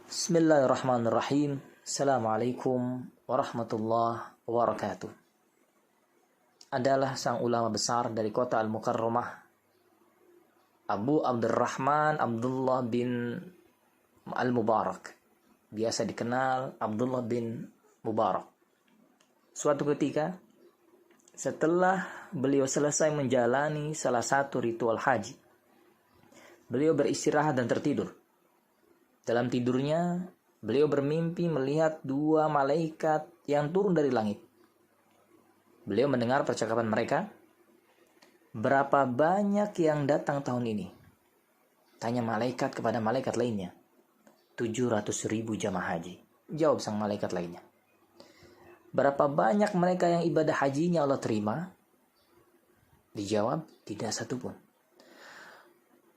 Bismillahirrahmanirrahim. Assalamualaikum warahmatullahi wabarakatuh. Adalah sang ulama besar dari kota Al-Mukarramah, Abu Abdurrahman Abdullah bin Al-Mubarak, biasa dikenal Abdullah bin Mubarak. Suatu ketika, setelah beliau selesai menjalani salah satu ritual haji, beliau beristirahat dan tertidur. Dalam tidurnya, beliau bermimpi melihat dua malaikat yang turun dari langit. Beliau mendengar percakapan mereka. Berapa banyak yang datang tahun ini? Tanya malaikat kepada malaikat lainnya. 700.000 jamaah haji. Jawab sang malaikat lainnya. Berapa banyak mereka yang ibadah hajinya Allah terima? Dijawab, tidak satupun.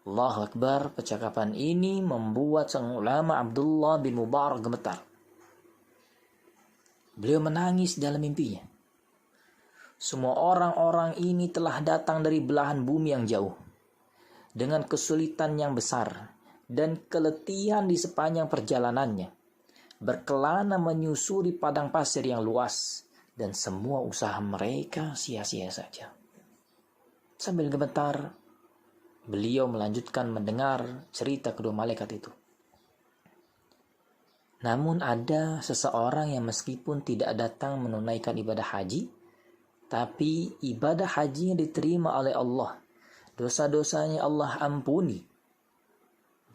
Allahu Akbar, percakapan ini membuat sang ulama Abdullah bin Mubarak gemetar. Beliau menangis dalam mimpinya. Semua orang-orang ini telah datang dari belahan bumi yang jauh, dengan kesulitan yang besar dan keletihan di sepanjang perjalanannya, berkelana menyusuri padang pasir yang luas, dan semua usaha mereka sia-sia saja. Sambil gemetar, beliau melanjutkan mendengar cerita kedua malaikat itu. Namun ada seseorang yang meskipun tidak datang menunaikan ibadah haji, tapi ibadah hajinya diterima oleh Allah. Dosa-dosanya Allah ampuni.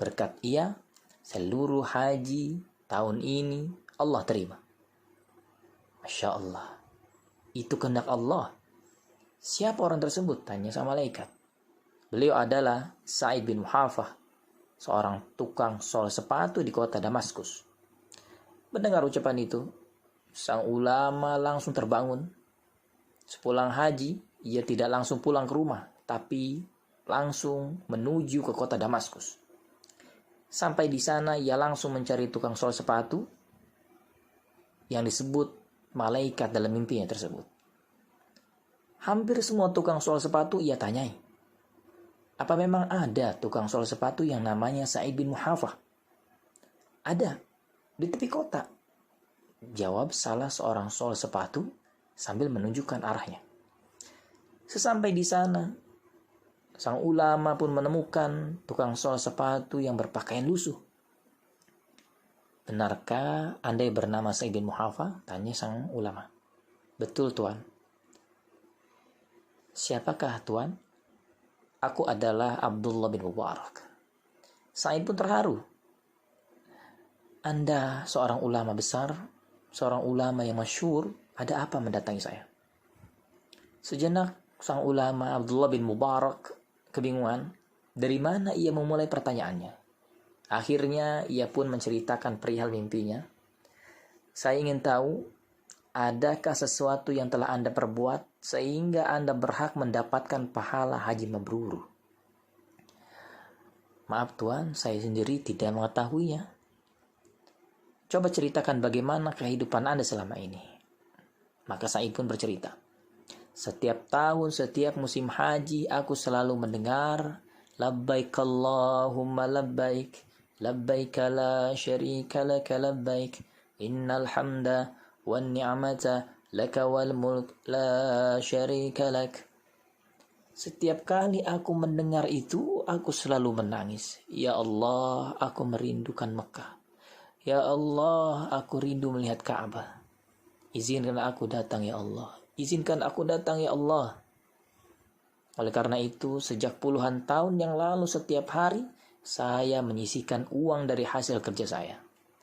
Berkat ia, seluruh haji tahun ini Allah terima. Masya Allah. Itu kehendak Allah. Siapa orang tersebut? Tanya sama malaikat. Beliau adalah Sa'id bin Muhafah, seorang tukang sol sepatu di kota Damaskus. Mendengar ucapan itu, sang ulama langsung terbangun. Sepulang haji, ia tidak langsung pulang ke rumah, tapi langsung menuju ke kota Damaskus. Sampai di sana, ia langsung mencari tukang sol sepatu yang disebut malaikat dalam mimpinya tersebut. Hampir semua tukang sol sepatu ia tanyai. Apa memang ada tukang sol sepatu yang namanya Sa'id bin Muhafah? Ada, di tepi kota. Jawab salah seorang sol sepatu sambil menunjukkan arahnya. Sesampai di sana, sang ulama pun menemukan tukang sol sepatu yang berpakaian lusuh. Benarkah Anda bernama Sa'id bin Muhafah? Tanya sang ulama. Betul, Tuan. Siapakah Tuan? Aku adalah Abdullah bin Mubarak. Sa'id pun terharu. Anda seorang ulama besar, seorang ulama yang masyhur, ada apa mendatangi saya? Sejenak sang ulama Abdullah bin Mubarak kebingungan dari mana ia memulai pertanyaannya. Akhirnya ia pun menceritakan perihal mimpinya. Saya ingin tahu, adakah sesuatu yang telah Anda perbuat sehingga Anda berhak mendapatkan pahala haji mabrur? Maaf Tuan, saya sendiri tidak mengetahuinya. Coba ceritakan bagaimana kehidupan Anda selama ini. Maka Sa'id pun bercerita. Setiap tahun, setiap musim haji, aku selalu mendengar labbaik Allahumma labbaik, labbaik la syarika laka labbaik, innal hamda wan ni'mata laka wal mulk la syarika lak. Setiap kali aku mendengar itu, aku selalu menangis. Ya Allah, aku merindukan Mekah. Ya Allah, aku rindu melihat Ka'bah. Izinkan aku datang ya Allah. Izinkan aku datang ya Allah. Oleh karena itu, sejak puluhan tahun yang lalu setiap hari, saya menyisihkan uang dari hasil kerja saya.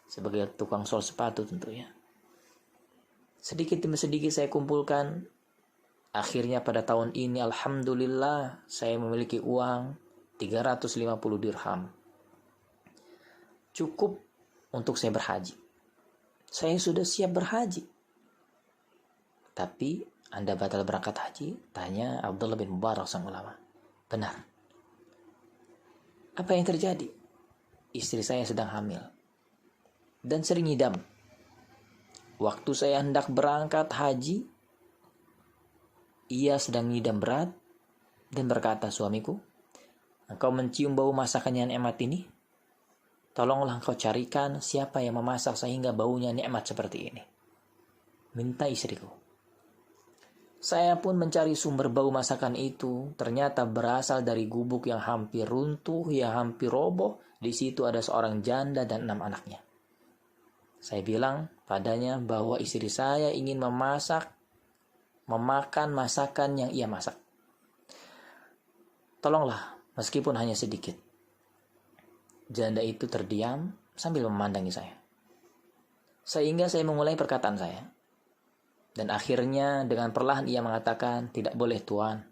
Sebagai tukang sol sepatu tentunya. Sedikit demi sedikit saya kumpulkan. Akhirnya pada tahun ini alhamdulillah saya memiliki uang 350 dirham. Cukup untuk saya berhaji. Saya sudah siap berhaji. Tapi Anda batal berangkat haji? Tanya Abdullah bin Mubarak sang ulama. Benar. Apa yang terjadi? Istri saya sedang hamil dan sering ngidam. Waktu saya hendak berangkat haji, ia sedang ngidam berat dan berkata, suamiku, engkau mencium bau masakan yang emat ini? Tolonglah engkau carikan siapa yang memasak sehingga baunya nikmat seperti ini. Minta istriku. Saya pun mencari sumber bau masakan itu. Ternyata berasal dari gubuk yang hampir runtuh, yang hampir roboh. Di situ ada seorang janda dan 6 anaknya. Saya bilang padanya bahwa istri saya ingin memakan masakan yang ia masak. Tolonglah, meskipun hanya sedikit. Janda itu terdiam sambil memandangi saya. Sehingga saya memulai perkataan saya. Dan akhirnya dengan perlahan ia mengatakan, tidak boleh tuan.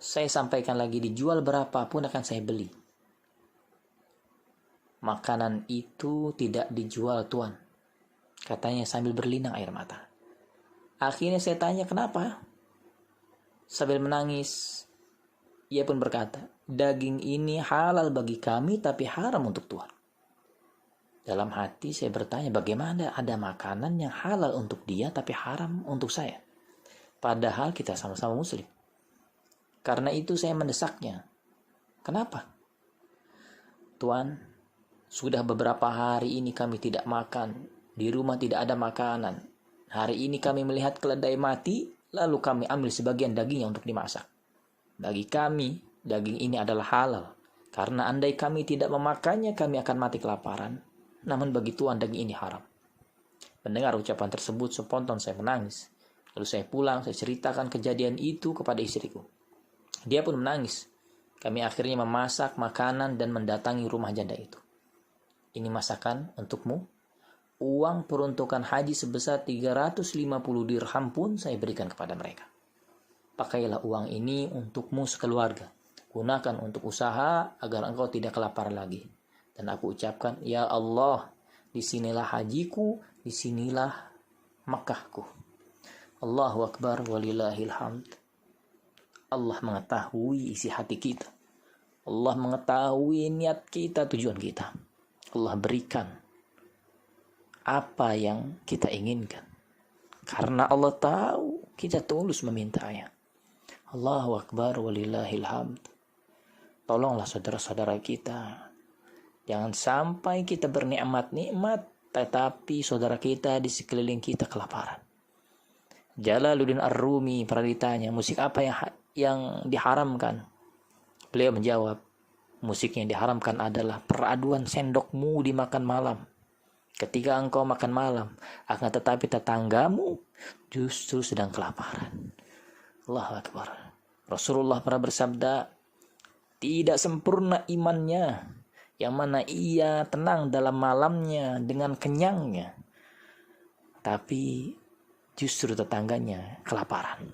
Saya sampaikan lagi, dijual berapapun akan saya beli. Makanan itu tidak dijual tuan, katanya sambil berlinang air mata. Akhirnya saya tanya kenapa. Sambil menangis, ia pun berkata, daging ini halal bagi kami tapi haram untuk tuan. Dalam hati saya bertanya, bagaimana ada makanan yang halal untuk dia tapi haram untuk saya? Padahal kita sama-sama muslim. Karena itu saya mendesaknya. Kenapa? Tuan, sudah beberapa hari ini kami tidak makan. Di rumah tidak ada makanan. Hari ini kami melihat keledai mati, lalu kami ambil sebagian dagingnya untuk dimasak. Bagi kami, daging ini adalah halal. Karena andai kami tidak memakannya, kami akan mati kelaparan. Namun bagi tuan daging ini haram. Mendengar ucapan tersebut spontan saya menangis. Lalu saya pulang, saya ceritakan kejadian itu kepada istriku. Dia pun menangis. Kami akhirnya memasak makanan dan mendatangi rumah janda itu. Ini masakan untukmu. Uang peruntukan haji sebesar 350 dirham pun saya berikan kepada mereka. Pakailah uang ini untukmu sekeluarga. Gunakan untuk usaha agar engkau tidak kelaparan lagi. Dan aku ucapkan, ya Allah, disinilah hajiku, disinilah Makkahku. Allahu Akbar walillahil hamd. Allah mengetahui isi hati kita. Allah mengetahui niat kita, tujuan kita. Allah berikan apa yang kita inginkan. Karena Allah tahu kita tulus memintanya. Allahu Akbar walillahil hamd. Tolonglah saudara-saudara kita. Jangan sampai kita bernikmat-nikmat, tetapi saudara kita di sekeliling kita kelaparan. Jalaluddin Ar-Rumi pernah ditanya, musik apa yang diharamkan? Beliau menjawab, musik yang diharamkan adalah peraduan sendokmu di makan malam. Ketika engkau makan malam, akan tetapi tetanggamu justru sedang kelaparan. Allahu Akbar. Rasulullah pernah bersabda, tidak sempurna imannya yang mana ia tenang dalam malamnya dengan kenyangnya, tapi justru tetangganya kelaparan.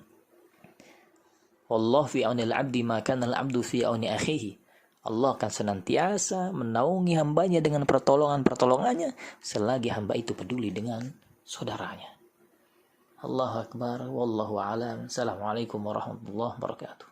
Wallahu fi auni al-'abdi ma kana al-'abdu fi auni akhihi. Allah akan senantiasa menaungi hambanya dengan pertolongannya selagi hamba itu peduli dengan saudaranya. Allahu Akbar, wallahu a'lam. Assalamualaikum warahmatullahi wabarakatuh.